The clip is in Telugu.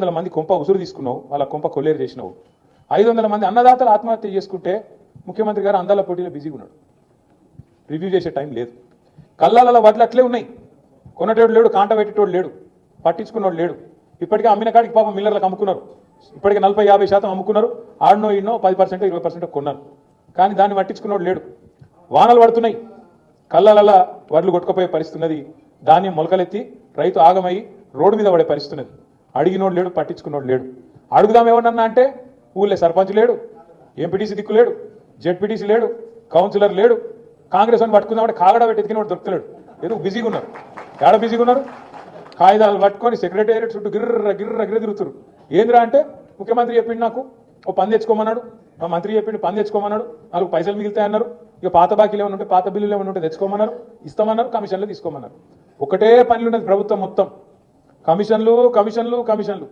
500 మంది కొంప ఉసురు తీసుకున్నావు, వాళ్ళ కొంప కొల్లేరు చేసినావు. 500 మంది అన్నదాతలు ఆత్మహత్య చేసుకుంటే ముఖ్యమంత్రి గారు అందాల పోటీలో బిజీగా ఉన్నాడు, రివ్యూ చేసే టైం లేదు. కళ్ళాల వడ్లు అట్లే ఉన్నాయి, కొనటోడు లేడు, కాంట పెట్టేటోడు లేడు, పట్టించుకున్నోడు లేడు. ఇప్పటికే అమ్మిన కాడికి పాపం మిల్లర్లకు అమ్ముకున్నారు, ఇప్పటికే 40-50% అమ్ముకున్నారు. ఆడనో ఈడనో 10% 20% కొన్నారు, కానీ దాన్ని పట్టించుకున్నోడు లేడు. వానలు పడుతున్నాయి, కళ్ళాల వడ్లు కొట్టుకుపోయే పరిస్థితున్నది. ధాన్యం మొలకలెత్తి రైతు ఆగమై రోడ్డు మీద పడే పరిస్థితున్నది. అడిగినోడు లేడు, పట్టించుకున్నోడు లేడు. అడుగుదాం ఏమన్నా అంటే ఊళ్ళో సర్పంచ్ లేడు, ఎంపీటీసీ దిక్కు లేడు, జెడ్పీటీసీ లేడు, కౌన్సిలర్ లేడు. కాంగ్రెస్ అని పట్టుకుందామంటే కాగడా పెట్టి ఎత్తుకునేవాడు దొరకలేడు. ఎందుకు బిజీగా ఉన్నారు, ఏడ బిజీగా ఉన్నారు? కాగితాలు పట్టుకొని సెక్రటేరియట్ చుట్టూ గిర్ర తిరుగుతారు. ఏందిరా అంటే ముఖ్యమంత్రి చెప్పిండు నాకు ఓ పని తెచ్చుకోమన్నాడు, మా మంత్రి చెప్పిండు పని తెచ్చుకోమన్నాడు, 4 పైసలు మిగులుతాయి అన్నారు. ఇక పాత బాకీలు ఏమైనా ఉంటే, పాత బిల్లులు ఏమైనా ఉంటే తెచ్చుకోమన్నారు, ఇస్తామన్నారు, కమిషన్లు తీసుకోమన్నారు. ఒకటే పనులు ఉన్నది ప్రభుత్వం మొత్తం, కమిషన్లు.